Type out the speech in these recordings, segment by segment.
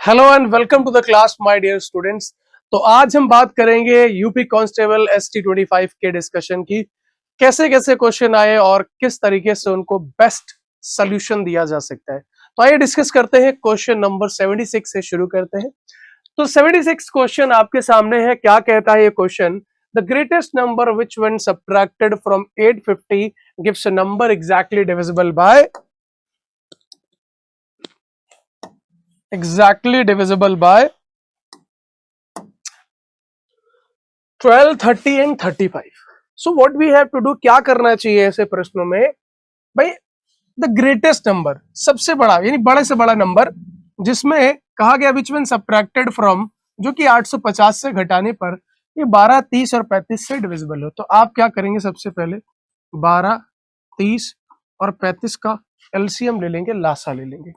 Hello and welcome to the class my dear students. तो आज हम बात करेंगे यूपी कांस्टेबल ST25 के डिस्कशन की। कैसे कैसे क्वेश्चन आए और किस तरीके से उनको बेस्ट सोल्यूशन दिया जा सकता है। तो आइए डिस्कस करते हैं। क्वेश्चन नंबर 76 से शुरू करते हैं। तो 76 क्वेश्चन आपके सामने है। क्या कहता है ये question? The greatest number which when subtracted from 850 gives a number exactly divisible by 12, 30 and 35। So what we have to do, क्या करना चाहिए ऐसे प्रश्नों में भाई? द ग्रेटेस्ट नंबर, सबसे बड़ा यानी बड़े से बड़ा नंबर, जिसमें कहा गया विच वन सबट्रैक्टेड फ्रॉम, जो कि 850 से घटाने पर ये 12, 30 और 35 से डिविजिबल हो। तो आप क्या करेंगे? सबसे पहले 12, 30 और 35 का एलसीएम ले लेंगे, लासा ले लेंगे।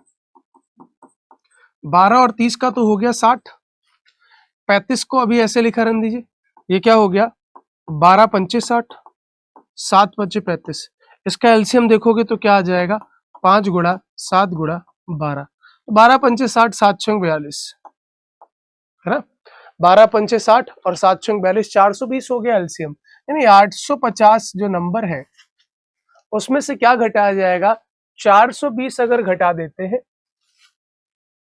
12 और 30 का तो हो गया 60, 35 को अभी ऐसे लिखा रहने दीजिए। ये क्या हो गया? 12 पंचे 60, 7 पंचे 35। इसका एलसीएम देखोगे तो क्या आ जाएगा? 5 गुणा 7 गुणा 12। 12 पंचे 60, 7 छंग 42, है ना? 12 पंचे 60 और 7 छंग 42, 420 हो गया एलसीएम। यानी 850 जो नंबर है उसमें से क्या घटाया जाएगा? 420 अगर घटा देते हैं।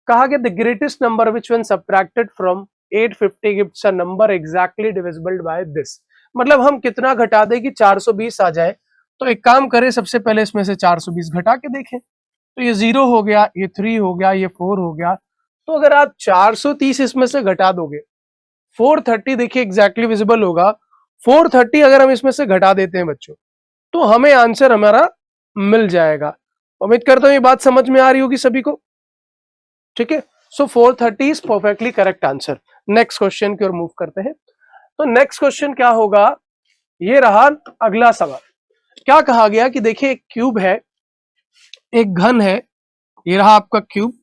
कहा गया the greatest number which when subtracted from 850 gives a number exactly divisible by this. मतलब हम कितना घटा दें कि 420 आ जाए? तो एक काम करें, सबसे पहले इसमें से 420 घटा के देखें। तो ये 0 हो गया, ये 3 हो गया, ये 4 हो गया। तो अगर आप 430 इसमें से घटा दोगे, 430 देखिए एग्जैक्टली विजिबल होगा। 430 अगर हम इसमें से घटा देते हैं बच्चों, तो हमें आंसर हमारा मिल जाएगा। उम्मीद करता हूं ये बात समझ में आ रही होगी सभी को। ठीक है, सो 430 is perfectly correct answer. Next question की ओर मूव करते हैं। तो नेक्स्ट क्वेश्चन क्या होगा? ये रहा अगला सवाल। क्या कहा गया कि देखिए एक क्यूब है, एक घन है। ये रहा आपका क्यूब,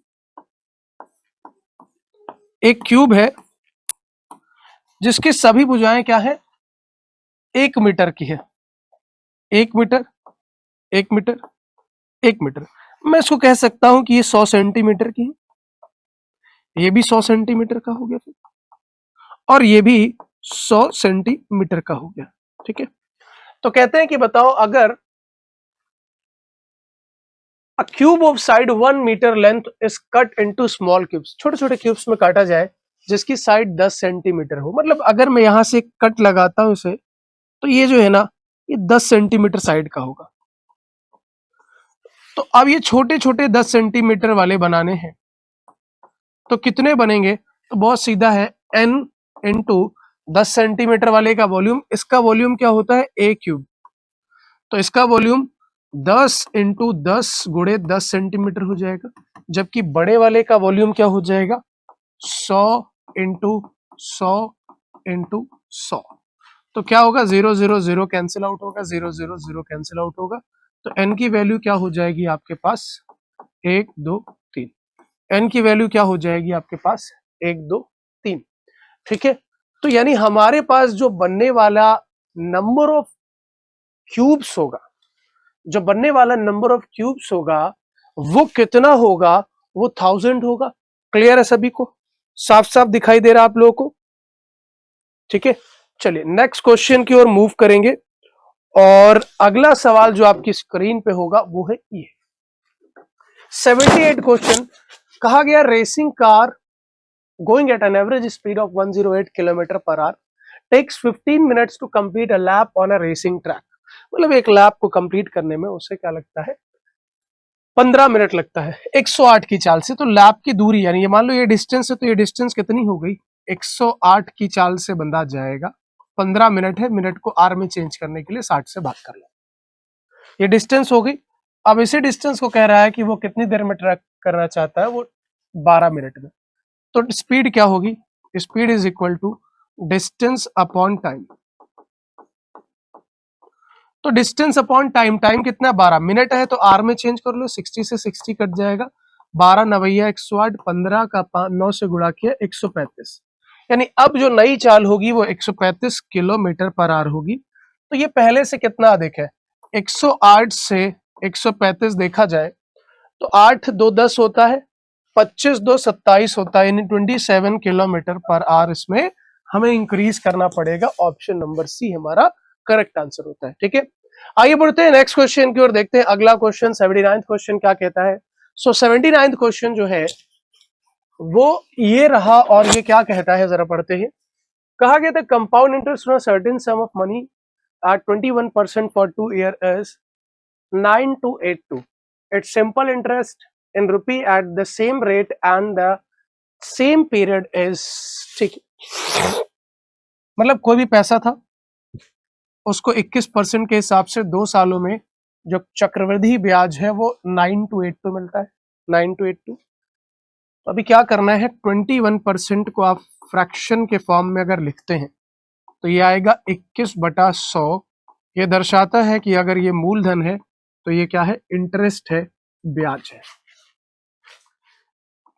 एक क्यूब है जिसकी सभी भुजाएं क्या है? 1 मीटर की है। 1 मीटर, 1 मीटर, 1 मीटर। मैं इसको कह सकता हूं कि ये 100 सेंटीमीटर की है, ये भी 100 सेंटीमीटर का हो गया फिर, और ये भी 100 सेंटीमीटर का हो गया। ठीक है, तो कहते हैं कि बताओ अगर A cube of side 1 meter length is cut into small cubes, छोटे छोटे क्यूब्स में काटा जाए जिसकी साइड 10 सेंटीमीटर हो। मतलब अगर मैं यहां से कट लगाता हूं इसे, तो ये जो है ना, ये 10 सेंटीमीटर साइड का होगा। तो अब ये छोटे छोटे 10 सेंटीमीटर वाले बनाने हैं, तो कितने बनेंगे? तो बहुत सीधा है, n इंटू 10 सेंटीमीटर वाले का वॉल्यूम, इसका वॉल्यूम क्या होता है? a cube. तो इसका वॉल्यूम 10 इंटू 10 गुणे 10 सेंटीमीटर हो जाएगा। जबकि बड़े वाले का वॉल्यूम क्या हो जाएगा? 100 इंटू 100 इंटू 100। तो क्या होगा? 0 0 0 कैंसिल आउट होगा, 0 0 0 कैंसिल आउट होगा। तो n की वैल्यू क्या हो जाएगी आपके पास? 1 2 3। n की वैल्यू क्या हो जाएगी आपके पास? 1 2 3। ठीक है, तो यानी हमारे पास जो बनने वाला नंबर ऑफ क्यूब्स होगा, जो बनने वाला नंबर ऑफ क्यूब्स होगा वो कितना होगा? वो 1000 होगा। क्लियर है सभी को? साफ साफ दिखाई दे रहा आप लोगों को? ठीक है, चलिए नेक्स्ट क्वेश्चन की ओर मूव करेंगे। और अगला सवाल जो आपकी स्क्रीन पे होगा वो है ये 78 क्वेश्चन। कहा गया racing car going at an average speed of 108 kilometre per hour takes 15 minutes to complete a lap on a racing track. मतलब एक लैप को कंप्लीट करने में उसे क्या लगता है? 15 मिनट लगता है 108 की चाल से। तो लैप की दूरी, यानी ये मान लो ये डिस्टेंस है, तो ये डिस्टेंस कितनी हो गई? 108 की चाल से बंदा जाएगा। 15 मिनट है, मिनट को आर में चेंज करने के लिए 60 से भाग कर लो। ये डिस्टेंस हो गई। अब इसी डिस्टेंस को कह रहा है कि वो कितनी देर में ट्रैक करना चाहता है? वो 12 मिनट में। तो स्पीड क्या होगी? Speed is equal to distance upon time. तो डिस्टेंस अपॉन टाइम, टाइम कितना है? 12 मिनट है, तो आर में चेंज कर लो, 60 से 60 कट जाएगा। 12 नवैया 108, 15 का 9 से गुणा किया 135। यानी अब जो नई चाल होगी वो 135 किलोमीटर पर आवर होगी। तो ये पहले से कितना अधिक है? 108 से 135 देखा जाए तो 8 2 10 होता है, 25 2 27 होता है, यानी 27 किलोमीटर पर आवर इसमें हमें इंक्रीज करना पड़ेगा। ऑप्शन नंबर सी हमारा करेक्ट आंसर होता है। ठीक है, आइए बढ़ते हैं नेक्स्ट क्वेश्चन की ओर, देखते हैं अगला क्वेश्चन 79वां क्वेश्चन क्या कहता है। सो 79वां क्वेश्चन जो है वो ये रहा, और ये क्या कहता है जरा पढ़ते हैं। कहा गया था compound interest on certain some of money at 21% for 2 year is 9282. It's simple interest in rupee at the same rate and the same period is, ठीक, मतलब कोई भी पैसा था उसको 21% के हिसाब से 2 सालों में जो चक्रवृद्धि ब्याज है वो 9282 मिलता है, 9282। तो अभी क्या करना है, 21% को आप फ्रैक्शन के फॉर्म में अगर लिखते हैं तो ये आएगा 21/100। ये दर्शाता है कि अगर ये मूलधन है तो ये क्या है, इंटरेस्ट है, ब्याज है।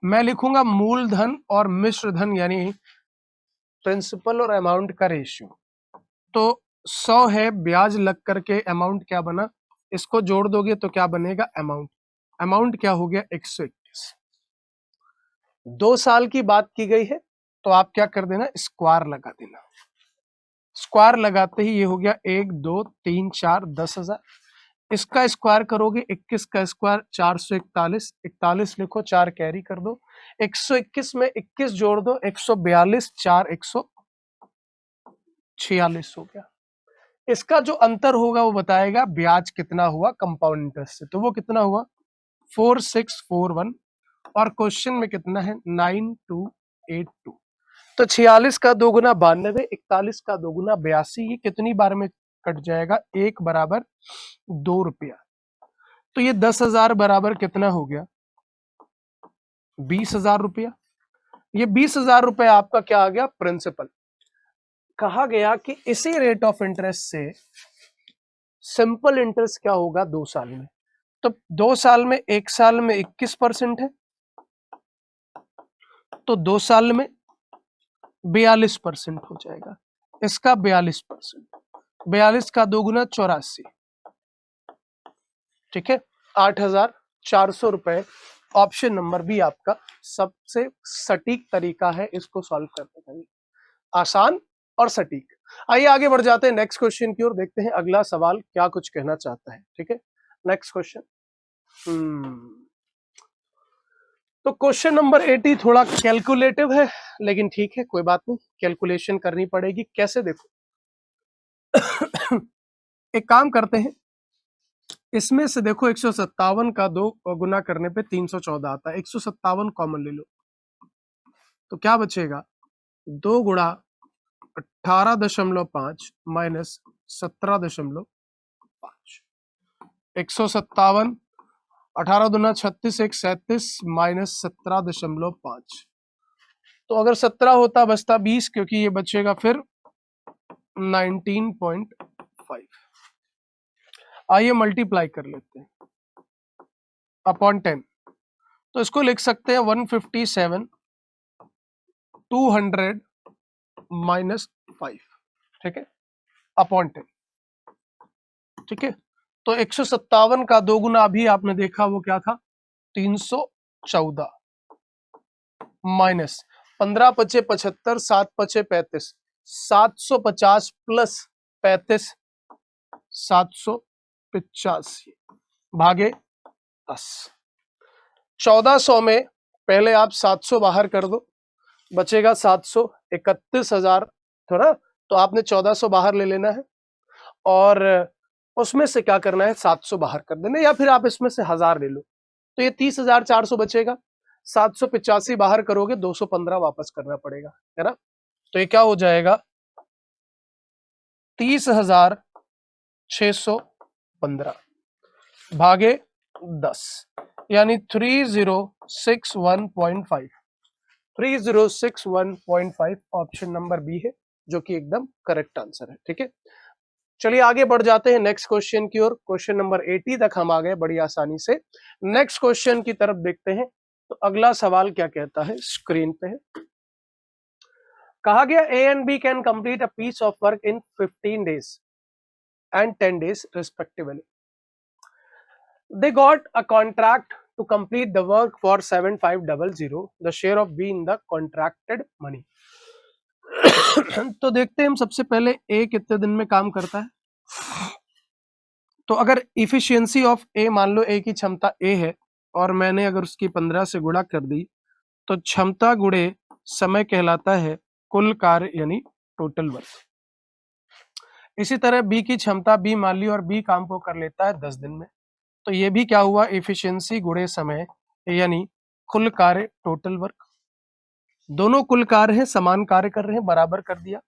मैं लिखूंगा मूलधन और मिश्र धन यानी प्रिंसिपल और अमाउंट का रेशियो। तो 100 है, ब्याज लग करके अमाउंट क्या बना, इसको जोड़ दोगे तो क्या बनेगा, अमाउंट। अमाउंट क्या हो गया, 121। 2 साल की बात की गई है तो आप क्या कर देना, स्क्वायर लगा देना। स्क्वायर लगाते ही ये हो गया 1 2 3 4 10,000। इसका स्क्वायर करोगे 21 का स्क्वायर 441, 41 लिखो, 4 कैरी कर दो, 121 में 21 जोड़ दो, 142, 4 146 हो गया। इसका जो अंतर होगा वो बताएगा ब्याज कितना हुआ कंपाउंड इंटरेस्ट से। तो वो कितना हुआ, 4641, और क्वेश्चन में कितना है, 9282। तो 46 का 2 गुना 92, 41 का 2 गुना 82, ये कितनी बार में कट जाएगा, 1 बराबर 2 रुपया। तो ये 10,000 बराबर कितना हो गया, 20,000 रुपया। ये 20,000 रुपया आपका क्या आ गया, प्रिंसिपल। कहा गया कि इसी रेट ऑफ इंटरेस्ट से सिंपल इंटरेस्ट क्या होगा 2 साल में। तो 2 साल में, 1 साल में 21% है तो 2 साल में 42% हो जाएगा। इसका 42%, 42 का 2 गुना 84, ठीक है, 8,400 रुपए। ऑप्शन नंबर बी आपका सबसे सटीक तरीका है इसको सॉल्व करने का, आसान और सटीक। आइए आगे बढ़ जाते हैं नेक्स्ट क्वेश्चन की ओर, देखते हैं अगला सवाल क्या कुछ कहना चाहता है। ठीक है, नेक्स्ट क्वेश्चन। तो क्वेश्चन नंबर 80 थोड़ा कैलकुलेटिव है, लेकिन ठीक है कोई बात नहीं, कैलकुलेशन करनी पड़ेगी। कैसे, देखो एक काम करते हैं, इसमें से देखो 157 का 2 गुना करने पे 314 आता है, 157 कॉमन ले लो तो क्या बचेगा, 2 गुणा 18.5 माइनस 17.5। 157, 18 दूना 36, 1 37 माइनस 17.5। तो अगर 17 होता बचता 20, क्योंकि ये बचेगा फिर 19.5। आइए मल्टीप्लाई कर लेते हैं अपॉन 10। तो इसको लिख सकते हैं 157 200 माइनस 5, ठीक है, अपॉन 10। ठीक है, तो 157 का 2 गुना अभी आपने देखा वो क्या था, 314 माइनस 15 पचे 75, 7 पचे 35, 750 प्लस 35 785 भागे 10। 1400 में पहले आप 700 बाहर कर दो, बचेगा 700, 31,000 थोड़ा, तो आपने 1400 बाहर ले लेना है और उसमें से क्या करना है, 700 बाहर कर देना, या फिर आप इसमें से 1000 ले लो, तो ये 30,400 बचेगा। 785 बाहर करोगे, 215 वापस करना पड़ेगा, है ना। तो ये क्या हो जाएगा, 30,615 भागे 10, यानी 3061.5। 3061.5 ऑप्शन नंबर बी है, जो कि एकदम करेक्ट आंसर है। ठीक है, चलिए आगे बढ़ जाते हैं नेक्स्ट क्वेश्चन की ओर। क्वेश्चन नंबर 80 तक हम आ गए बड़ी आसानी से। नेक्स्ट क्वेश्चन की तरफ देखते हैं। तो अगला सवाल क्या कहता है, स्क्रीन पे है। कहा गया A and B can complete a piece of work in 15 days and 10 days respectively. They got a contract to complete the work for 7500, the share of B in the contracted money. तो देखते हैं हम सबसे पहले ए कितने दिन में काम करता है। तो अगर इफिशियंसी ऑफ ए, मान लो ए की क्षमता ए है और मैंने अगर उसकी 15 से गुणा कर दी तो क्षमता गुणे समय कहलाता है कुल कार्य यानी टोटल वर्क। इसी तरह बी की क्षमता बी मान ली और बी काम को कर लेता है 10 दिन में, तो ये भी क्या हुआ, एफिशिएंसी गुणे समय यानी कुल कार्य टोटल वर्क। दोनों कुल कार्य है, समान कार्य कर रहे हैं, बराबर कर दिया।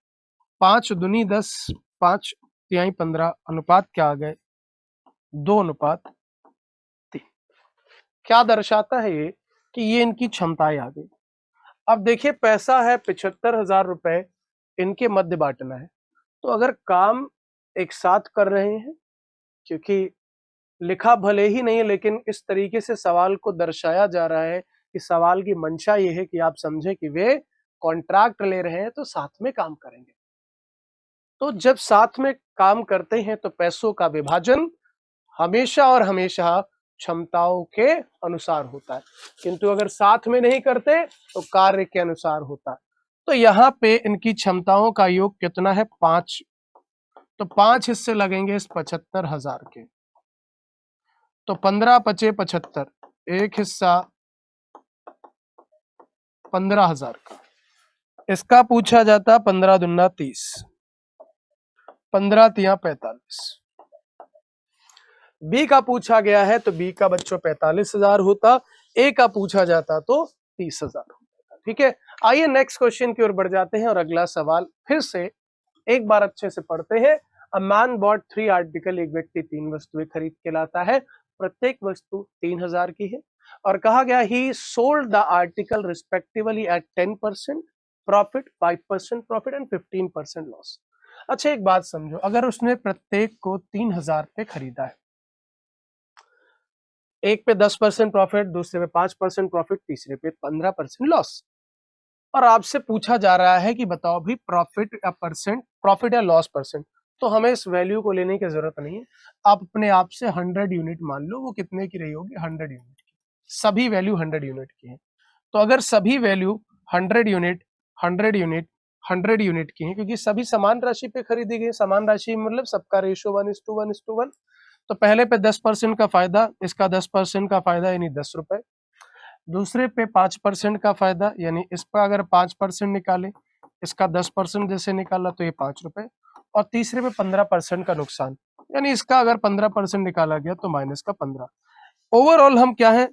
5 दूनी 10, 5 तिहाई 15, अनुपात क्या आ गए 2:3। क्या दर्शाता है ये कि ये इनकी क्षमताएं आ गई। अब देखिए पैसा है 75,000 रुपए, इनके मध्य बांटना है। तो अगर काम एक साथ कर रहे हैं, क्योंकि लिखा भले ही नहीं है लेकिन इस तरीके से सवाल को दर्शाया जा रहा है कि सवाल की मंशा ये है कि आप समझे कि वे कॉन्ट्रैक्ट ले रहे हैं तो साथ में काम करेंगे। तो जब साथ में काम करते हैं तो पैसों का विभाजन हमेशा और हमेशा क्षमताओं के अनुसार होता है, किंतु अगर साथ में नहीं करते तो कार्य के अनुसार होता है। तो यहाँ पे इनकी क्षमताओं का योग कितना है 5, तो 5 हिस्से लगेंगे इस 75,000 के, तो 15 पचे 75, एक हिस्सा 15,000 का। इसका पूछा जाता 15 दूना 30, 15 तिया 45। बी का पूछा गया है तो बी का बच्चों 45,000 होता, ए का पूछा जाता तो 30,000 होता। ठीक है, आइए नेक्स्ट क्वेश्चन की ओर बढ़ जाते हैं और अगला सवाल फिर से एक बार अच्छे से पढ़ते हैं। अ मैन बॉट 3 आर्टिकल, एक व्यक्ति 3 वस्तुएं खरीद के लाता है, प्रत्येक वस्तु 3,000 की है और कहा गया he sold the article respectively at 10% profit, 5% profit and 15% loss. अच्छा एक बात समझो, अगर उसने प्रत्येक को 3,000 पे खरीदा है, एक पे 10% प्रॉफिट, दूसरे पे 5% प्रॉफिट, तीसरे पे 15% लॉस, और आपसे पूछा जा रहा है कि बताओ भी प्रॉफिट या परसेंट, प्रॉफिट या लॉस परसेंट, तो हमें इस वैल्यू को लेने की जरूरत नहीं है। आप अपने आप से 100 यूनिट मान लो, वो कितने की रही होगी 100 यूनिट की, सभी वैल्यू 100 यूनिट की है। तो अगर सभी वैल्यू 100 यूनिट 100 यूनिट 100 यूनिट की है, क्योंकि सभी समान राशि पे खरीदी गई, समान राशि मतलब सबका रेशियो 1:1:1, तो पहले पे 10% का फायदा, इसका 10% का फायदा यानी 10 रुपए, दूसरे पे 5% का फायदा यानी इस पर अगर 5% निकाले, इसका 10% जैसे निकाला तो ये 5 रुपए, और तीसरे पे 15% का नुकसान यानी इसका अगर 15% निकाला गया तो माइनस का 15। ओवरऑल हम क्या है,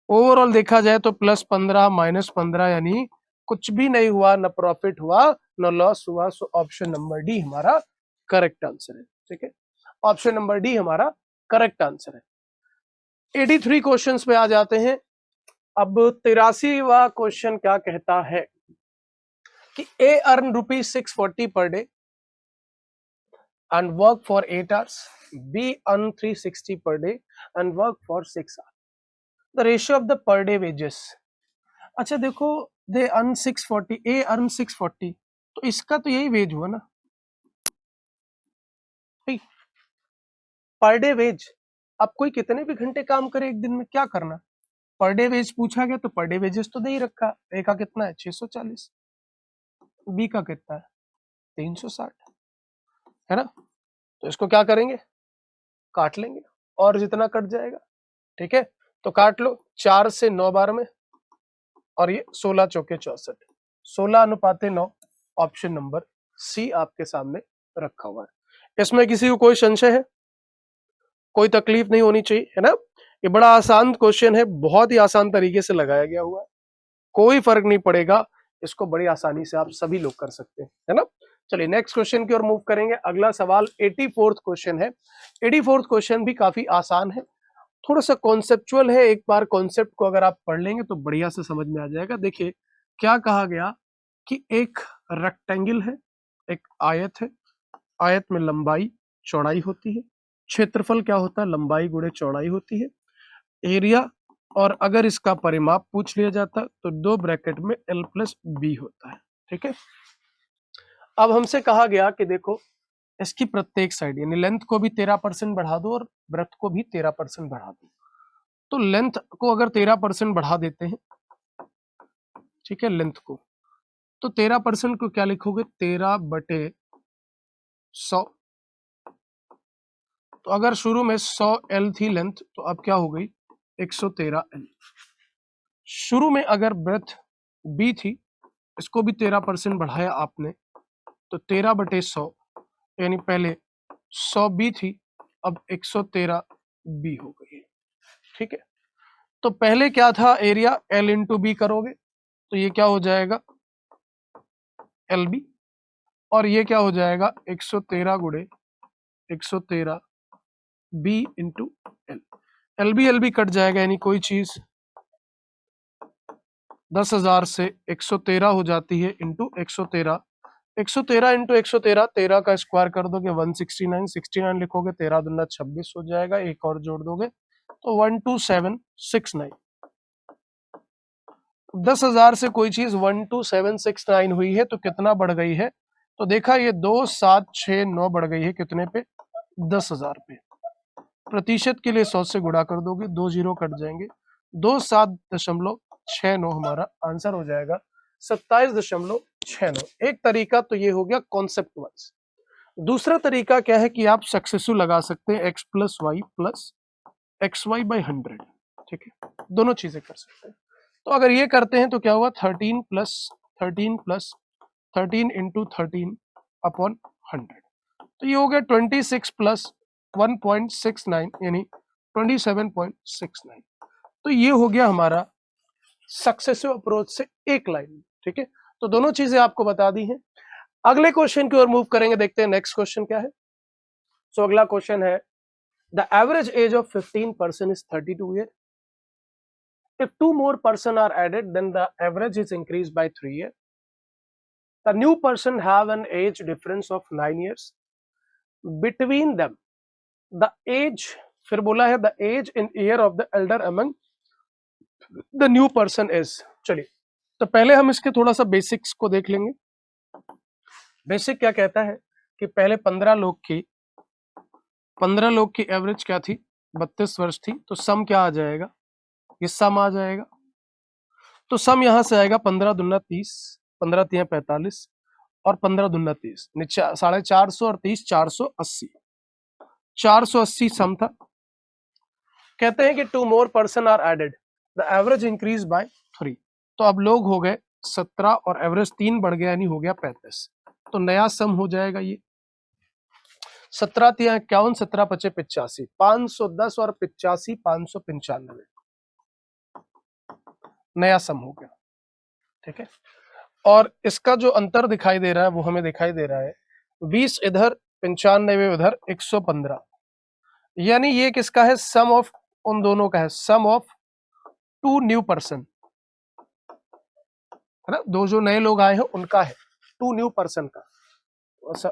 ओवरऑल देखा जाए तो +15 -15 यानी कुछ भी नहीं हुआ, न प्रॉफिट हुआ न लॉस हुआ। सो ऑप्शन नंबर डी हमारा करेक्ट आंसर है। ठीक है, ऑप्शन नंबर डी हमारा करेक्ट आंसर है। 83 क्वेश्चंस पे आ जाते हैं। अब 83वां क्वेश्चन क्या कहता है कि ए earn ₹640 per day and work for 8 hours, B earn 360 per day and work for 6 hours. The ratio of the per day wages. अच्छा देखो, they earn 640, A earn 640, तो इसका तो यही वेज हुआ ना भाई, पर डे वेज। अब कोई कितने भी घंटे काम करे एक दिन में, क्या करना, पर डे वेज पूछा गया तो पर डे वेजेस तो दे ही रखा। ए का कितना है 640, बी का कितना है 360, है ना, तो इसको क्या करेंगे, काट लेंगे और जितना कट जाएगा। ठीक है, तो काट लो, 4 से 9 बार में, और ये 16 चौके 64, 16:9, ऑप्शन नंबर सी आपके सामने रखा हुआ है। इसमें किसी को कोई संशय है, कोई तकलीफ नहीं होनी चाहिए, है ना। ये बड़ा आसान क्वेश्चन है, बहुत ही आसान तरीके से लगाया गया हुआ है, कोई फर्क नहीं पड़ेगा, इसको बड़ी आसानी से आप सभी लोग कर सकते हैं, है ना। चलिए नेक्स्ट क्वेश्चन की ओर मूव करेंगे। अगला सवाल 84th क्वेश्चन है। 84th क्वेश्चन भी काफी आसान है, थोड़ा सा कॉन्सेप्चुअल है, एक बार कॉन्सेप्ट को अगर आप पढ़ लेंगे तो बढ़िया से समझ में आ जाएगा। देखिए क्या कहा गया कि एक रेक्टेंगल है, एक आयत है, आयत में लंबाई चौड़ाई होती है, क्षेत्रफल क्या होता है लंबाई गुणे चौड़ाई होती है, एरिया, और अगर इसका परिमाप पूछ लिया जाता तो 2 ब्रैकेट में L+B होता है। ठीक है, अब हमसे कहा गया कि देखो इसकी प्रत्येक साइड यानी लेंथ को भी 13% बढ़ा दो और ब्रेथ को भी 13% बढ़ा दो, तो लेंथ को अगर 13% बढ़ा देते हैं, ठीक है, लेंथ को, तो 13% को क्या लिखोगे, 13/100। तो अगर शुरू में 100 L थी लेंथ, तो अब क्या हो गई, 113 L। शुरू में अगर ब्रेथ B थी, इसको भी 13% बढ़ाया आपने, तो 13/100, यानी पहले 100 B थी, अब 113 B हो गई है, ठीक है। तो पहले क्या था, एरिया L इंटू बी करोगे तो ये क्या हो जाएगा, LB, और ये क्या हो जाएगा, 113 गुणे 113 B into L। LB cut जाएगा, यानी कोई चीज 10,000 से 113 हो जाती है इंटू 113। 113 इंटू 113, 13 का स्क्वायर कर दोगे 169, 69 लिखोगे, 13 दूना 26 हो जाएगा, एक और जोड़ दोगे तो 12769। 10,000 से कोई चीज 12769 हुई है, तो कितना बढ़ गई है, तो देखा ये 2769 बढ़ गई है, कितने पे, 10,000 पे। प्रतिशत के लिए 100 से गुणा कर दोगे, 2 जीरो कट जाएंगे, 27.69 हमारा आंसर हो जाएगा, 27.69। एक तरीका तो ये हो गया कॉन्सेप्ट वाइज। दूसरा तरीका क्या है कि आप सक्सेसिव लगा सकते हैं, x plus y plus x y by 100, ठीक है, दोनों चीजें कर सकते हैं। तो अगर ये करते हैं तो क्या हुआ, 13 प्लस 13 इंटू 13 अपॉन 100, तो ये हो गया 26 प्लस 1.69, यानी 27.69। तो ये हो गया हमारा सक्सेसिव अप्रोच से एक लाइन, ठीक है। तो दोनों चीजें आपको बता दी हैं। अगले क्वेश्चन की ओर मूव करेंगे, देखते हैं नेक्स्ट क्वेश्चन क्या है। सो अगला क्वेश्चन है, the average age of 15 person is 32 year. If two more person are added, then the average is increased by 3 years. The new person have an age difference of 9 years. Between them, the age, फिर बोला है the age in year of the elder among the new person is। चलिए, तो पहले हम इसके थोड़ा सा बेसिक्स को देख लेंगे। बेसिक क्या कहता है कि पहले 15 लोग की एवरेज क्या थी, 32 वर्ष थी, तो सम क्या आ जाएगा, ये सम आ जाएगा। तो सम यहां से आएगा 15 दूना 30, 15 तिया 45 और 15 दूना 30, 450 और 30 480, 480 सम था। कहते हैं कि 2 more person are added, the average increase by 3। तो अब लोग हो गए 17 और एवरेज 3 बढ़ गया, यानी हो गया 35। तो नया सम हो जाएगा ये 17 तिया 51, 17 पचे 85, 510 और 85 595, नया सम हो गया, ठीक है। और इसका जो अंतर दिखाई दे रहा है वो हमें दिखाई दे रहा है 20 इधर 95 उधर 115, यानी ये किसका है, सम ऑफ उन दोनों का है, सम ऑफ 2 न्यू पर्सन, है ना, दो जो नए लोग आए हैं उनका है, 2 न्यू पर्सन का। ऐसा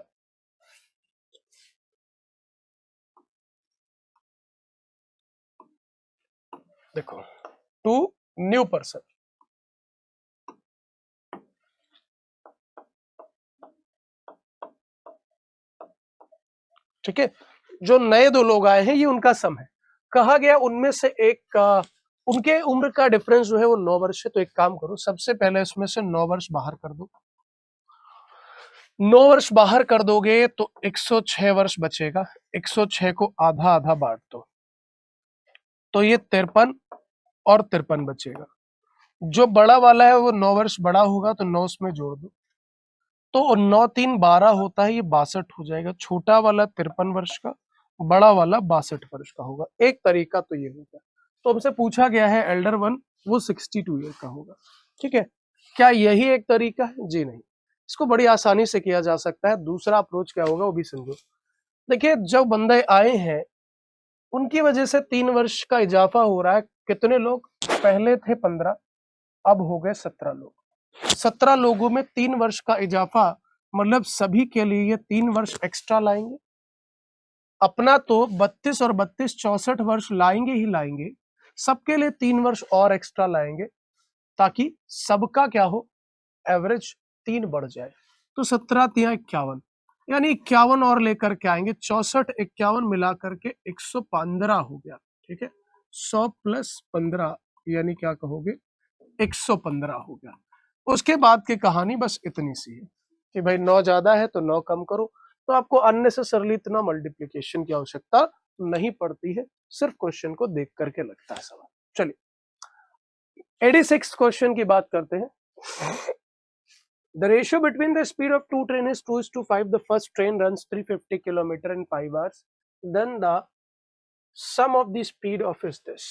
देखो, 2 न्यू पर्सन, ठीक है, जो नए 2 लोग आए हैं ये उनका सम है। कहा गया उनमें से एक का, उनके उम्र का डिफरेंस जो है वो 9 वर्ष है। तो एक काम करो, सबसे पहले इसमें से 9 वर्ष बाहर कर दो, 9 वर्ष बाहर कर दोगे तो 106 वर्ष बचेगा, 106 को आधा आधा बांट दो, तो ये 53 और 53 बचेगा। जो बड़ा वाला है वो 9 वर्ष बड़ा होगा, तो 9 उसमें जोड़ दो, तो 9 3 12 होता है, ये 62 हो जाएगा। छोटा वाला 53 वर्ष का, बड़ा वाला 62 वर्ष का होगा। एक तरीका तो ये होगा। तो हमसे पूछा गया है एल्डर वन, वो 62 ईयर का होगा, ठीक है। क्या यही एक तरीका है? जी नहीं, इसको बड़ी आसानी से किया जा सकता है। दूसरा अप्रोच क्या होगा वो भी समझो। देखिए, जब बंदे आए हैं उनकी वजह से 3 वर्ष का इजाफा हो रहा है। कितने लोग पहले थे, 15, अब हो गए 17 लोग। 17 लोगों में 3 वर्ष का इजाफा, मतलब सभी के लिए ये 3 वर्ष एक्स्ट्रा लाएंगे। अपना तो 32 और 32 64 वर्ष लाएंगे ही लाएंगे, सबके लिए 3 वर्ष और एक्स्ट्रा लाएंगे, ताकि सबका क्या हो, एवरेज 3 बढ़ जाए। तो 17 तिया 51, यानी 51 और लेकर के आएंगे, 64 51 मिला करके 115 हो गया, ठीक है। 100 प्लस 15 यानी क्या कहोगे 115 हो गया। उसके बाद की कहानी बस इतनी सी है कि भाई 9 ज्यादा है तो 9 कम करो, तो आपको अननेसेसरली इतना मल्टीप्लिकेशन की आवश्यकता नहीं पड़ती है, सिर्फ क्वेश्चन को देख करके लगता है सवाल। चलिए 86 क्वेश्चन की बात करते हैं। The ratio between the speed of two train is 2:5. The first train runs 350 km in 5 hours. Then the sum of the speed of is this.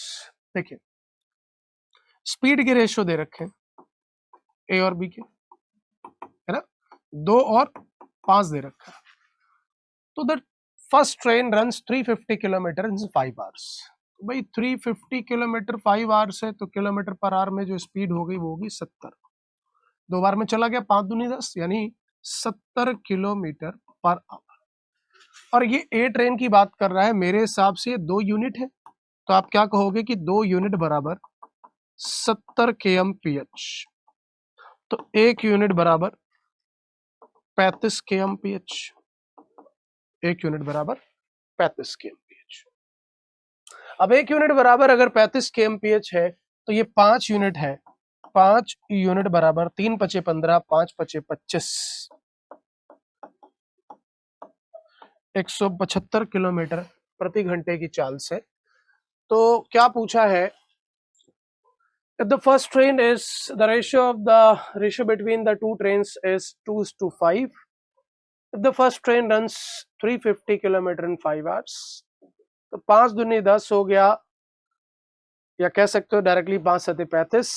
देखिए स्पीड के रेशियो दे रखे हैं ए और बी के, है ना, 2 और 5 दे रखा है। तो the first train runs 350 kilometre in 5 hours. भाई 350 किलोमीटर 5 आवर्स है तो किलोमीटर पर आवर में जो स्पीड हो गई वो होगी 70। 2 बार में चला गया 5 दूनी 10 यानी 70 किलोमीटर पर आवर। और ये ए ट्रेन की बात कर रहा है, मेरे हिसाब से 2 यूनिट है, तो आप क्या कहोगे कि 2 यूनिट बराबर 70 kmph, तो 1 यूनिट बराबर 35 kmph, 1 यूनिट बराबर 35 kmph। अब 1 यूनिट बराबर अगर 35 kmph है तो ये 5 यूनिट है, 5 यूनिट बराबर 3 पचे 15, 5 पचे 25, 175 किलोमीटर प्रति घंटे की चाल से। तो क्या पूछा है, if the first train is the ratio between the two trains is 2:5, if the first train runs 350 kilometer in 5 hours, तो 5 दूनी 10 हो गया, या कह सकते हो डायरेक्टली 5 सते 35,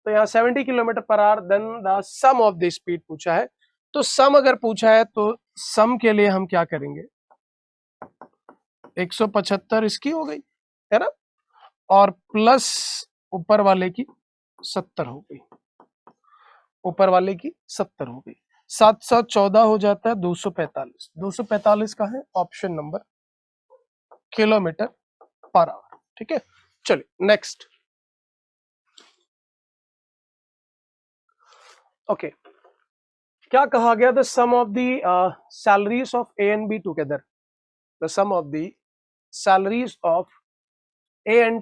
तो यहाँ 70 kilometre per hour. Then the sum of the speed पूछा है, तो सम अगर पूछा है तो सम के लिए हम क्या करेंगे, 175 इसकी हो गई, है ना, और प्लस ऊपर वाले की 70 हो गई, ऊपर वाले की 70 हो गई, 714 हो जाता है 245। 245 का है option number kilometre per hour. ठीक है, चलिए नेक्स्ट। ओके, क्या कहा गया, the sum of the salaries of A and B together, the sum of the salaries of A and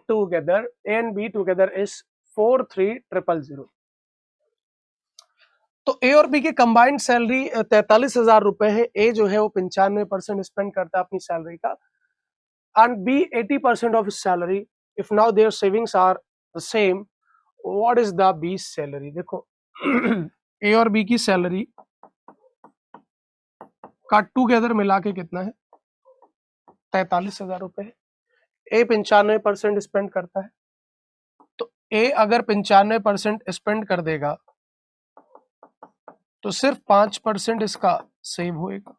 B together is 43,000। तो ए और बी की कंबाइंड सैलरी 43,000 रुपए है। ए जो है वो 95% स्पेंड करता है अपनी सैलरी का, and B 80% of salary. If now their savings are the same, what is the B salary. देखो ए और बी की सैलरी का टूगेदर मिला के कितना है, 43,000 रुपए है। ए 95% स्पेंड करता है, तो ए अगर 95% स्पेंड कर देगा तो सिर्फ 5% इसका सेव होएगा,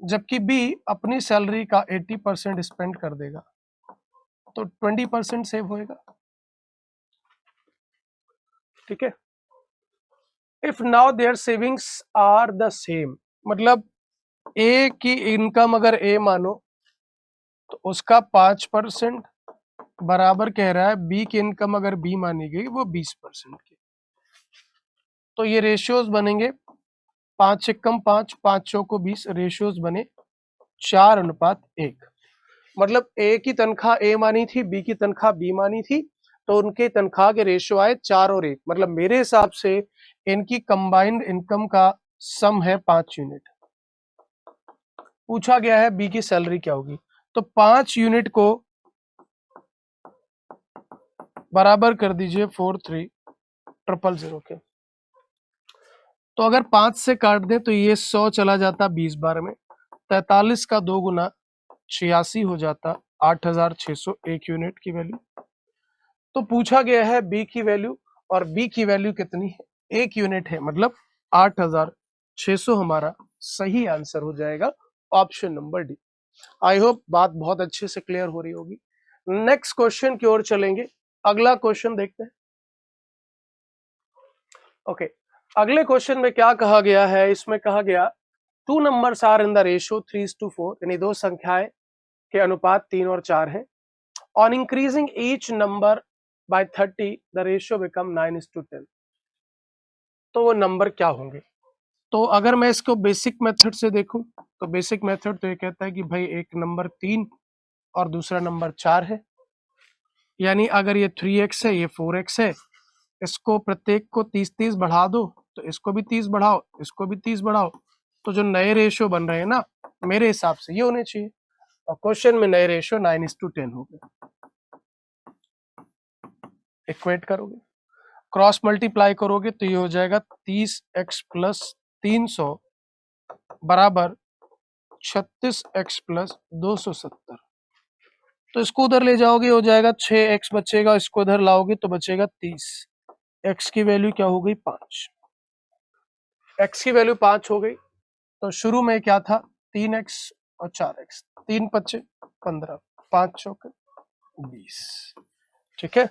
जबकि बी अपनी सैलरी का 80% स्पेंड कर देगा तो 20% सेव होएगा। ठीक है, if now their savings are the same, मतलब ए की इनकम अगर ए मानो तो उसका 5% बराबर कह रहा है बी की इनकम अगर बी मानी गई वो 20% की, तो ये रेशियोज बनेंगे 5 एकम 5, 5 चौको 20, रेशियोज बने 4:1। मतलब ए की तनख्वाह ए मानी थी, बी की तनख्वाह बी मानी थी, तो उनके तनख्वाह के रेशियो आए 4 और 1। मतलब मेरे हिसाब से इनकी कंबाइंड इनकम का सम है 5 यूनिट। पूछा गया है बी की सैलरी क्या होगी, तो 5 यूनिट को बराबर कर दीजिए 43,000 के। तो अगर 5 से काट दे तो ये 100 चला जाता 20 बार में, 43 का 2 गुना 86 हो जाता 8,600 1 यूनिट की वैल्यू। तो पूछा गया है बी की वैल्यू, और बी की वैल्यू कितनी है, 1 यूनिट है, मतलब 8,600 हमारा सही आंसर हो जाएगा, option number D. I hope बात बहुत अच्छे से क्लियर हो रही होगी। नेक्स्ट क्वेश्चन की ओर चलेंगे, अगला क्वेश्चन देखते हैं। ओके, अगले क्वेश्चन में क्या कहा गया है, इसमें कहा गया 2 numbers are in the ratio 3:4, यानी 2 संख्याएं के अनुपात 3 और 4 है। On increasing each number by 30 the ratio become 9:10। तो वो नंबर क्या होंगे। तो अगर मैं इसको बेसिक मेथड से देखूं तो बेसिक मेथड तो ये कहता है कि भाई एक नंबर 3 और दूसरा नंबर 4 है, यानी अगर ये 3x है, ये 4x है, इसको प्रत्येक को 30-30 बढ़ा दो, तो इसको भी 30 बढ़ाओ, इसको भी 30 बढ़ाओ, तो जो नए रेशियो बन रहे हैं ना, मेरे हिसाब से ये होने चाहिए। और क्वेश्चन में नए रेशियो 9:10 हो गए। इक्वेट करोगे, क्रॉस मल्टीप्लाई करोगे तो ये हो जाएगा 30x प्लस 300 बराबर 36x प्लस 270। तो इसको उधर ले जाओगे, हो जाएगा 6x बचेगा, इसको उधर लाओगे तो बचेगा 30। x की वैल्यू क्या हो गई? 5। x की वैल्यू 5 हो गई, तो शुरू में क्या था? 3x और 4x, 3 5 15, 5 चौके 20। ठीक है,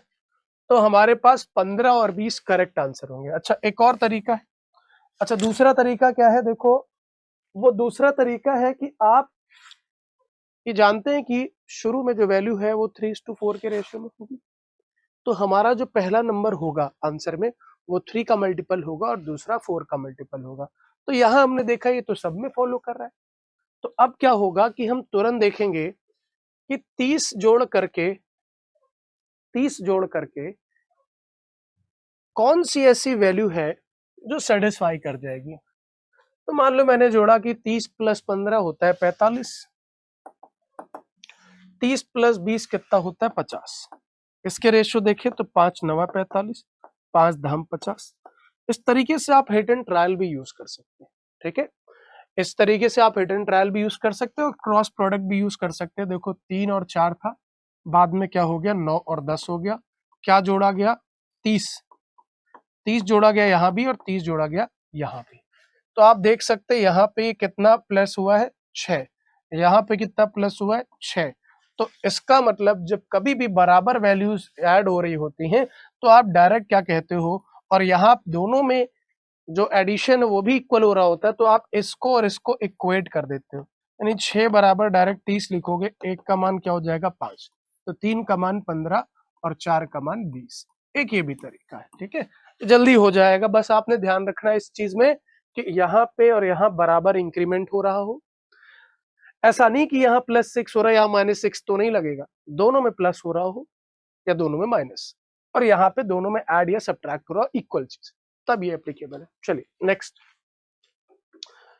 तो हमारे पास 15 और 20 करेक्ट आंसर होंगे। अच्छा, एक और तरीका है। अच्छा, दूसरा तरीका क्या है? देखो, वो दूसरा तरीका है कि आप ये जानते हैं कि शुरू में जो वैल्यू है वो 3:4 के रेशियो में होगी, तो हमारा जो पहला नंबर होगा आंसर में वो 3 का मल्टीपल होगा और दूसरा 4 का मल्टीपल होगा। तो यहां हमने देखा ये तो सब में फॉलो कर रहा है। तो अब क्या होगा कि हम तुरंत देखेंगे कि 30 जोड़ करके कौन सी ऐसी वैल्यू है जो सेटिस्फाई कर जाएगी। तो मान लो मैंने जोड़ा कि 30 प्लस 15 होता है 45, 30 प्लस 20 कितना होता है? 50। इसके रेशियो देखें तो 5 9 45, 5 धाम 50। इस तरीके से आप हिट एंड ट्रायल भी यूज कर सकते हैं। ठीक है, इस तरीके से आप हिट एंड ट्रायल भी यूज कर सकते हो और क्रॉस प्रोडक्ट भी यूज कर सकते हैं। देखो 3 और 4 था, बाद में क्या हो गया? 9 और 10 हो गया। क्या जोड़ा गया? 30। 30 जोड़ा गया यहाँ भी और 30 जोड़ा गया यहाँ भी। तो आप देख सकते हैं यहाँ पे कितना प्लस हुआ है? 6। यहाँ पे कितना प्लस हुआ है? 6। तो इसका मतलब जब कभी भी बराबर वैल्यूज ऐड हो रही होती हैं तो आप डायरेक्ट क्या कहते हो, और यहाँ दोनों में जो एडिशन है वो भी इक्वल हो रहा होता है, तो आप इसको और इसको इक्वेट कर देते हो। यानी 6 बराबर डायरेक्ट 30 लिखोगे, 1 का मान क्या हो जाएगा? 5। तो 3 का मान 15 और 4 का मान 20। एक ये भी तरीका है। ठीक है, जल्दी हो जाएगा। बस आपने ध्यान रखना है इस चीज में कि यहाँ पे और यहाँ बराबर इंक्रीमेंट हो रहा हो। ऐसा नहीं कि यहाँ +6 हो रहा है, यहाँ -6 तो नहीं लगेगा। दोनों में प्लस हो रहा हो या दोनों में माइनस, और यहाँ पे दोनों में ऐड या सब्ट्रैक्ट हो रहा हो, इक्वल चीज, तब ये एप्लीकेबल है। चलिए नेक्स्ट।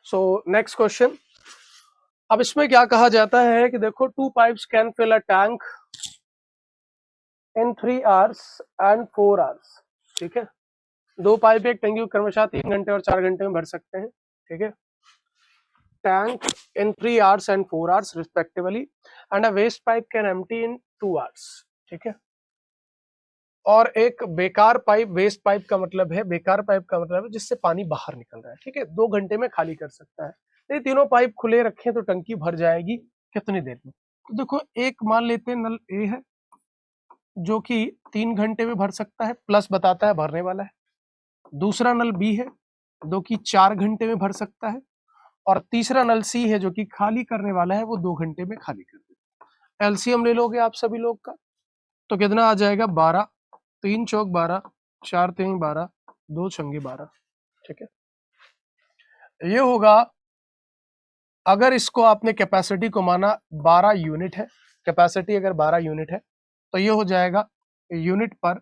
So next question. अब इसमें क्या कहा जाता है कि देखो 2 pipes can fill a tank in 3 hours and 4 hours। ठीक है, 2 पाइप एक टंकी को क्रमशः 3 घंटे और 4 घंटे में भर सकते हैं। ठीक है, tank in 3 hours and 4 hours respectively and a waste pipe can empty in 2 hours। ठीक है, और एक बेकार पाइप, वेस्ट पाइप का मतलब है, बेकार पाइप का मतलब है जिससे पानी बाहर निकल रहा है। ठीक है, 2 घंटे में खाली कर सकता है। ये तीनों पाइप खुले रखें तो टंकी भर जाएगी कितनी देर में? तो देखो, एक मान लेते हैं नल ए है जो कि 3 घंटे में भर सकता है, प्लस बताता है भरने वाला है। दूसरा नल बी है जो कि 4 घंटे में भर सकता है, और तीसरा नल सी है जो कि खाली करने वाला है, वो 2 घंटे में खाली कर देगा। एलसीएम ले लोगे आप सभी लोग का तो कितना आ जाएगा? 12, 3 चौक 12, 4 3 12, 2 छंगे 12। ठीक है, ये होगा अगर इसको आपने कैपेसिटी को माना 12 यूनिट है, कैपेसिटी अगर 12 यूनिट है तो ये हो जाएगा यूनिट पर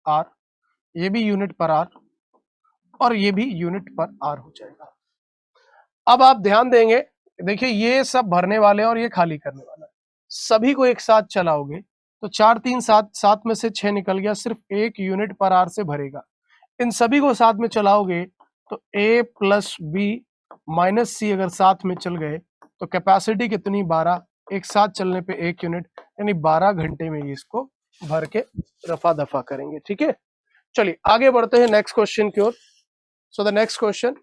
आर, ये भी यूनिट पर आर, और ये भी यूनिट पर आर हो जाएगा। अब आप ध्यान देंगे, देखिए ये सब भरने वाले हैं और ये खाली करने वाला है। सभी को एक साथ चलाओगे तो 4 3 7, 7 में से 6 निकल गया, सिर्फ 1 यूनिट पर आर से भरेगा। इन सभी को साथ में चलाओगे तो a प्लस बी माइनस सी अगर साथ में चल गए तो कैपेसिटी कितनी? 12, एक साथ चलने पे 1 यूनिट, यानी 12 घंटे में इसको भर के रफा दफा करेंगे। ठीक है, चलिए आगे बढ़ते हैं नेक्स्ट क्वेश्चन की ओर। So the next question,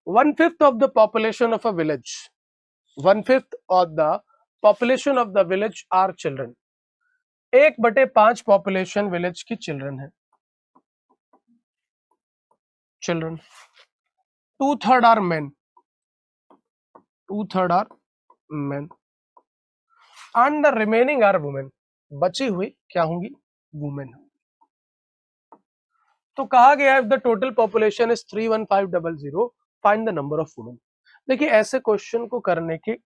1/5 of the population of a village, 1/5 of the population of the village are children। 1/5 population village की चिल्ड्रन है। Children 2/3 are men, 2/3 are men and the remaining are women। बची हुई क्या होंगी? Women. तो कहा गया है if the total population is 31500 find the number of women। देखिए ऐसे क्वेश्चन को करने के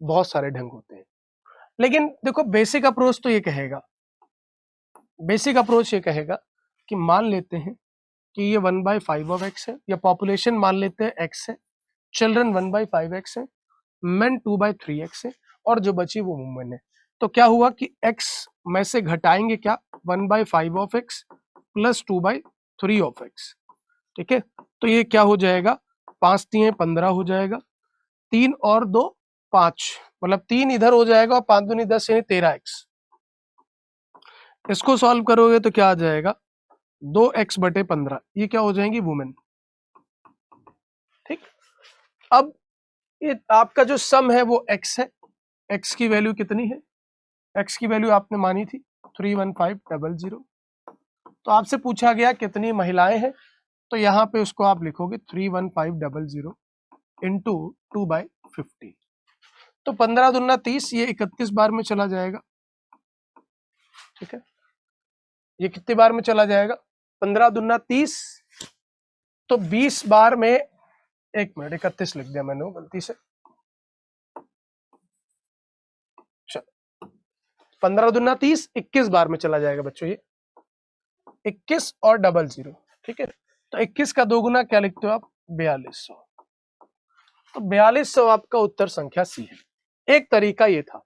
बहुत सारे ढंग होते हैं। लेकिन देखो बेसिक अप्रोच तो ये कहेगा, बेसिक अप्रोच ये कहेगा कि मान लेते हैं कि ये 1/5 ऑफ एक्स है, या पॉपुलेशन मान लेते हैं एक्स है, चिल्ड्रन 1/5 एक्स है, मेन 2/3 एक्स है, और जो बची वो वुमेन है। तो क्या हुआ कि एक्स में से घटाएंगे क्या, 1/5 of x plus 2/3 of x, ठीक है। तो ये क्या हो जाएगा, 5 3 15 हो जाएगा, 3 और 2 5, मतलब 3 इधर हो जाएगा और 5 दूनी 10 यानी 13 एक्स। इसको सॉल्व करोगे तो क्या आ जाएगा, 2x/15, ये क्या हो जाएंगी वुमेन, ठीक। अब ये आपका जो सम है वो x है, x की वैल्यू कितनी है, x की वैल्यू आपने मानी थी 31500। तो आपसे पूछा गया कितनी महिलाएं हैं, तो यहाँ पे उसको आप लिखोगे 31500 इंटू 2/50। तो 15 दूना 30, ये 31 बार में चला जाएगा, ठीक है। ये कितनी बार में चला जाएगा, 15 दूना 30, तो 20 बार में, एक मिनट 31 लिख दिया मैंने गलती से, 15 दूना 30, 21 बार में चला जाएगा बच्चों, ये 21 और 00, ठीक है। तो 21 का 2 गुना क्या लिखते हो आप, 4200। तो 4200 आपका उत्तर संख्या सी है। एक तरीका ये था।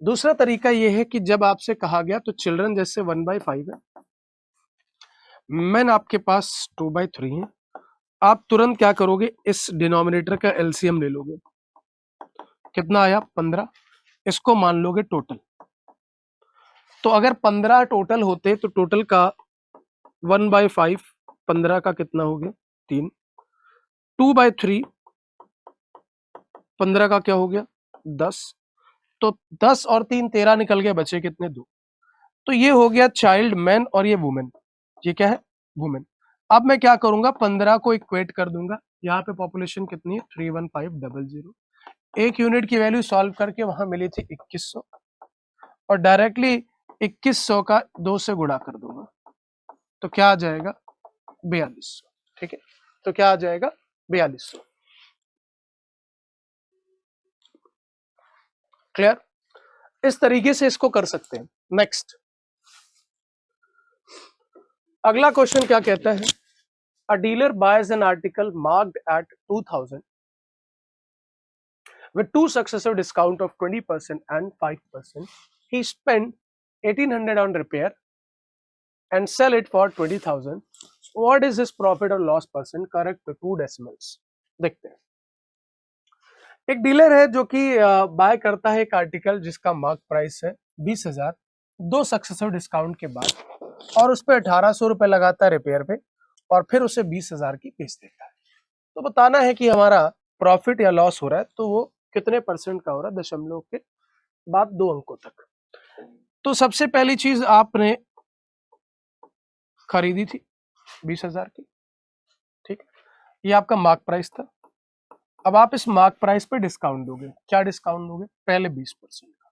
दूसरा तरीका ये है कि जब आपसे कहा गया तो चिल्ड्रन जैसे 1/5 है, मेन आपके पास 2/3 है, आप तुरंत क्या करोगे, इस डिनोमिनेटर का एलसीएम ले लोगे, कितना आया 15, इसको मान लोगे टोटल। तो अगर 15 टोटल होते तो टोटल का 1/5 15 का कितना हो गया 3, 2/3 15 का क्या हो गया 10, तो 10 और 3 13 निकल गए, बचे कितने 2। तो ये हो गया चाइल्ड मैन और ये वुमेन, ये क्या है वुमेन। अब मैं क्या करूंगा, 15 को इक्वेट कर दूंगा, यहाँ पे पॉपुलेशन कितनी है 31500, एक यूनिट की वैल्यू सॉल्व करके वहां मिली थी 2100, और डायरेक्टली 2100 का 2 से गुणा कर दूंगा, तो क्या आ जाएगा 4200, ठीक है। तो क्या आ जाएगा 4200, क्लियर। इस तरीके से इसको कर सकते हैं। नेक्स्ट, अगला क्वेश्चन क्या कहता है, a dealer buys an article marked at 2000 with two successive discount of 20% and 5%. He spent 1800 on repair and sell it for 20,000. What is his profit or loss percent? Correct to 2 decimals. देखते हैं। एक dealer है जो कि bye करता है एक article जिसका मार्क प्राइस है 20,000, 2 सक्सेसिव डिस्काउंट के बाद, और उस पर 1800 रुपए लगाता है रिपेयर पे, और फिर उसे 20,000 की बेच देता है। तो बताना है कि हमारा प्रॉफिट या लॉस हो रहा है, तो वो कितने परसेंट का हो रहा है, दशमलव के बाद 2 अंकों तक। तो सबसे पहली चीज आपने खरीदी थी 20,000 की, ठीक, ये आपका मार्क प्राइस था। अब आप इस मार्क प्राइस पे डिस्काउंट दोगे, क्या डिस्काउंट दोगे, पहले 20% का,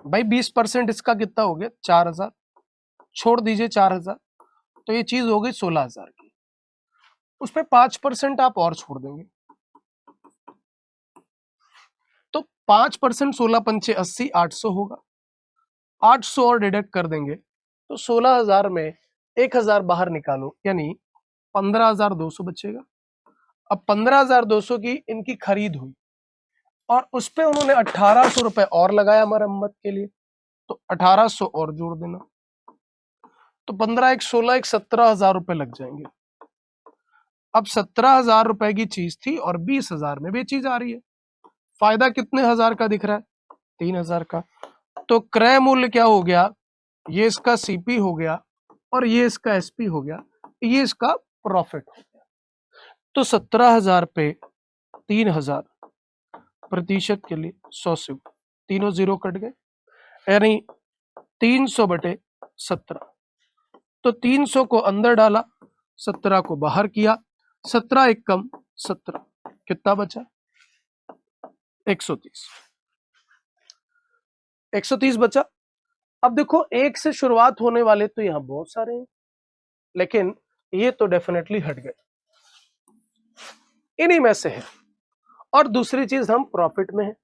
भाई 20% इसका कितना हो गया 4,000, छोड़ दीजिए 4,000, तो ये चीज हो गई 16,000 की, उस पर 5% आप और छोड़ देंगे, तो 5%, 16 पंचे 80, 800 होगा, 800 और डिडक्ट कर देंगे, तो 16,000 में 1,000 बाहर निकालो, यानी 15,200 बचेगा। अब 15,200 की इनकी खरीद हुई, और उस पे उन्होंने 1,800 रुपए और लगाया मरम्मत के लिए, तो 1,800 और जोड़ देना, तो 15 1 16 1 17,000 रुपए लग जाएंगे। अब 17,000 रुपए की चीज थी और 20,000 में बेची जा रही है, फायदा कितने हजार का दिख रहा है, 3,000 का। तो क्रय मूल्य क्या हो गया, ये इसका सीपी हो गया और ये इसका एसपी हो गया, ये इसका प्रॉफिट हो गया। तो 17,000 पे 3,000 प्रतिशत के लिए 100 से तीनों जीरो कट गए, यानी 300/17। तो 300 को अंदर डाला, 17 को बाहर किया, 17 एक कम 17, कितना बचा 130, 130 बचा। अब देखो एक से शुरुआत होने वाले तो यहां बहुत सारे हैं, लेकिन ये तो डेफिनेटली हट गए, इन्हीं में से है। और दूसरी चीज हम प्रॉफिट में है,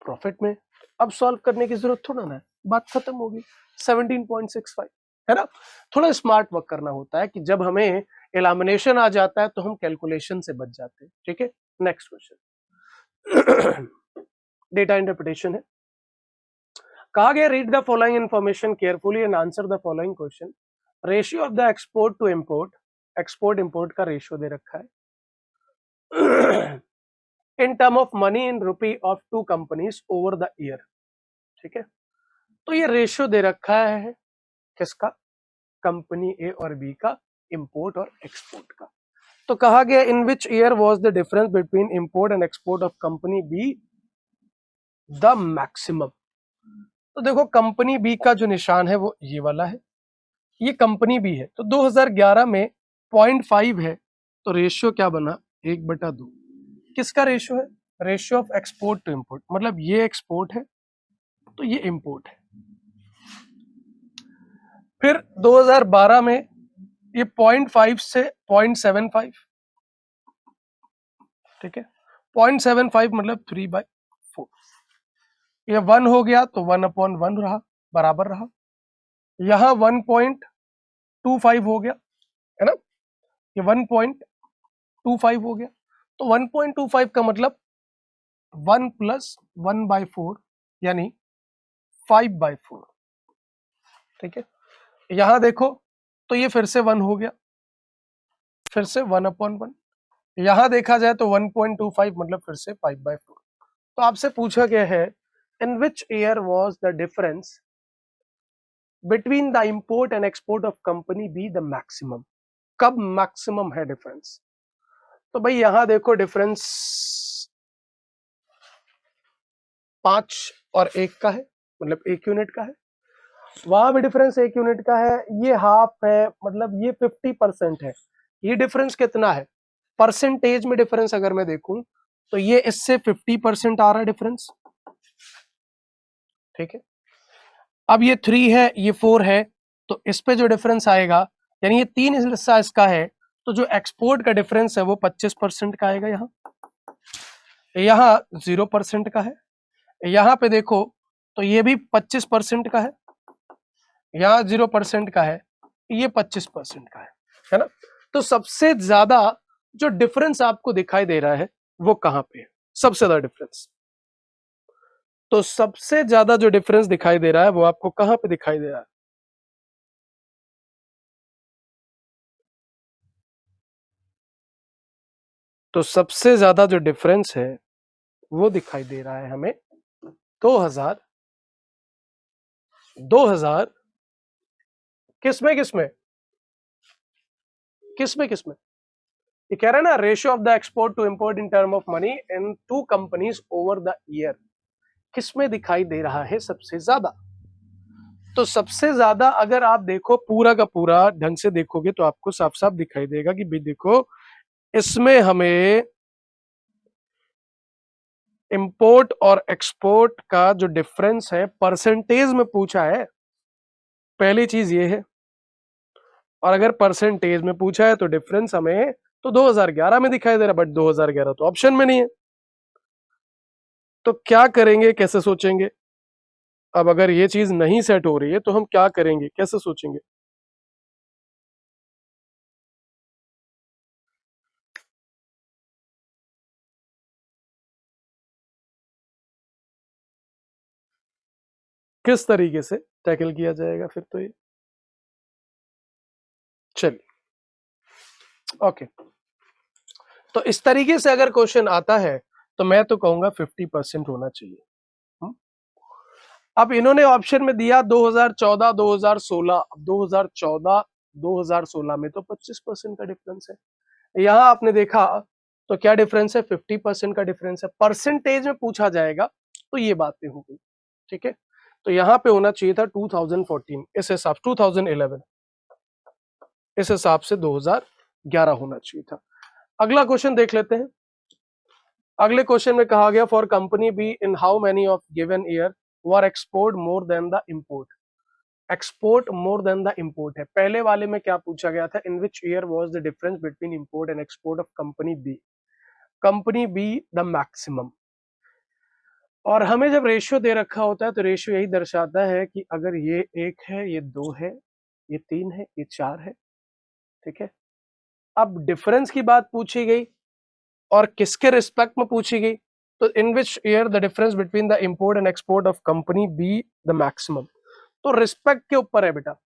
प्रॉफिट में। अब सॉल्व करने की जरूरत थोड़ा ना है, बात खत्म होगी। 17.65 है ना। थोड़ा स्मार्ट वर्क करना होता है कि जब हमें एलिमिनेशन आ जाता है तो हम कैलकुलेशन से बच जाते हैं। ठीक है, नेक्स्ट क्वेश्चन डेटा इंटरप्रिटेशन है। कहा गया read the following information carefully and answer the following question. Ratio of the export to import, export import का रेशियो दे रखा है in term of money in rupee of two companies over the year. ठीक है, तो ये ratio दे रखा है किसका, कंपनी ए और बी का, इंपोर्ट और एक्सपोर्ट का। तो कहा गया in which year was the difference between import and export of company B the maximum. तो देखो कंपनी बी का जो निशान है वो ये वाला है, ये कंपनी बी है। तो 2011 में 0.5 है, तो रेशियो क्या बना, 1/2। किसका रेशियो है, ratio of export to import, मतलब ये एक्सपोर्ट है तो ये इंपोर्ट है। फिर 2012 में ये 0.5 से 0.75, ठीक है, 0.75 मतलब 3/4। ये 1 हो गया तो 1/1 रहा, बराबर रहा। यहां 1.25 हो गया, है ना, ये 1.25 हो गया। तो 1.25 का मतलब 1 + 1/4 यानी 5/4। ठीक है, यहां देखो तो ये फिर से 1 हो गया, फिर से 1/1। यहां देखा जाए तो 1.25 मतलब फिर से 5/4। तो आपसे पूछा गया है in which year was the difference between the import and export of company B the maximum, कब मैक्सिमम है डिफरेंस। तो भाई यहां देखो डिफरेंस 5 और 1 का है, मतलब 1 यूनिट का है। वहां भी डिफरेंस 1 यूनिट का है, ये हाफ है, मतलब ये 50% है। ये डिफरेंस कितना है, परसेंटेज में डिफरेंस अगर मैं देखूं तो ये इससे 50% आ रहा है डिफरेंस। ठीक है, अब ये 3 है, ये 4 है, तो इस पे जो डिफरेंस आएगा, यानी ये 3 हिस्सा इसका है, तो जो एक्सपोर्ट का डिफरेंस है वो 25% का आएगा। यहाँ 0% का है। यहाँ पे देखो तो ये भी 25% का है, यहाँ 0% का है, ये 25% का है ना। तो सबसे ज्यादा जो डिफरेंस आपको दिखाई दे रहा है वो कहां पे है, सबसे ज्यादा डिफरेंस। तो सबसे ज्यादा जो डिफरेंस दिखाई दे रहा है वो आपको कहां पे दिखाई दे रहा है, तो सबसे ज्यादा जो डिफरेंस है वो दिखाई दे रहा है हमें 2000 किसमें किसमें किसमें किसमें, ये कह रहा है ना ratio of the export to import in term of money in two companies over the year, किसमें दिखाई दे रहा है सबसे ज्यादा। तो सबसे ज्यादा अगर आप देखो पूरा का पूरा ढंग से देखोगे तो आपको साफ साफ दिखाई देगा कि भाई देखो इसमें हमें इंपोर्ट और एक्सपोर्ट का जो डिफरेंस है परसेंटेज में पूछा है, पहली चीज ये है। और अगर परसेंटेज में पूछा है तो डिफरेंस हमें तो 2011 में दिखाई दे रहा है, बट 2011 तो ऑप्शन में नहीं है। तो क्या करेंगे, कैसे सोचेंगे। अब अगर ये चीज नहीं सेट हो रही है तो हम क्या करेंगे, कैसे सोचेंगे। किस तरीके से टैकल किया जाएगा फिर तो ये, चलिए ओके। तो इस तरीके से अगर क्वेश्चन आता है तो मैं तो कहूंगा 50% होना चाहिए। हुँ? अब इन्होंने ऑप्शन में दिया 2014 2016, 2014 2016 में तो 25% का डिफरेंस है। यहां आपने देखा तो क्या डिफरेंस है, 50% का डिफरेंस है। परसेंटेज में पूछा जाएगा तो ये बातें हो गई। ठीक है, तो यहां पे होना चाहिए था 2014, इस हिसाब 2011, इस हिसाब से 2011 होना चाहिए था। अगला क्वेश्चन देख लेते हैं। अगले क्वेश्चन में कहा गया for company B in how many of given year were export more than the import, export more than the import है। पहले वाले में क्या पूछा गया था, in which year was the difference between import and export of company B the maximum. और हमें जब रेशियो दे रखा होता है तो रेशियो यही दर्शाता है कि अगर ये 1 है, ये 2 है, ये 3 है, ये 4 है, ठीक है। अब डिफरेंस की बात पूछी गई और किसके रिस्पेक्ट में पूछी गई, तो in which year the difference between the import and export of company B the maximum. तो रिस्पेक्ट के ऊपर है बेटा,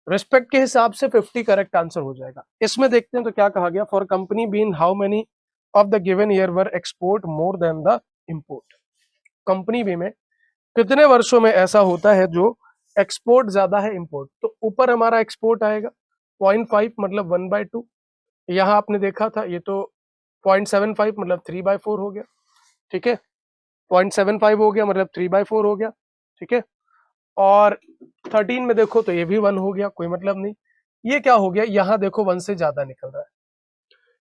रिस्पेक्ट के हिसाब से 50 करेक्ट आंसर हो जाएगा। इसमें देखते हैं तो क्या कहा गया, for company B in how many of the given year were export more than the import. Company B में कितने वर्षों में ऐसा होता है जो एक्सपोर्ट ज्यादा है इंपोर्ट, तो ऊपर हमारा एक्सपोर्ट आएगा 0.5 मतलब 1/2, यहां आपने देखा था ये तो 0.75 मतलब 3/4 हो गया, ठीक है। 0.75 हो गया मतलब 3/4 हो गया, ठीक है। और 13 में देखो तो ये भी 1 हो गया, कोई मतलब नहीं। ये क्या हो गया, यहां देखो 1 से ज्यादा निकल रहा है,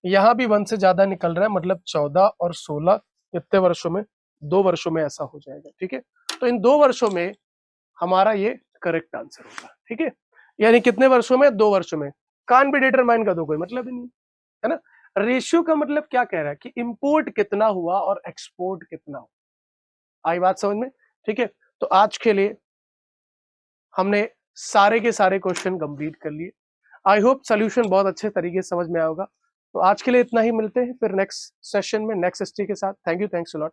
यहां भी 1 से ज्यादा निकल रहा है, मतलब 14 और 16 कितने वर्षों में, 2 वर्षों में ऐसा हो जाएगा, ठीक है। तो इन 2 वर्षों में हमारा ये करेक्ट आंसर होगा, ठीक है। यानी कितने वर्षों में, 2 वर्षों में। कान भी डिटरमाइन कर दो, कोई मतलब ही नहीं है ना। रेशियो का मतलब क्या कह रहा है कि इंपोर्ट कितना हुआ और एक्सपोर्ट कितना हुआ। आई बात समझ में, ठीक है। तो आज के लिए हमने सारे के सारे क्वेश्चन कंप्लीट कर लिए। आई होप सोल्यूशन बहुत अच्छे तरीके से समझ में आएगा। तो आज के लिए इतना ही, मिलते हैं फिर नेक्स्ट सेशन में नेक्स्ट हिस्ट्री के साथ। Thank you, thanks a lot.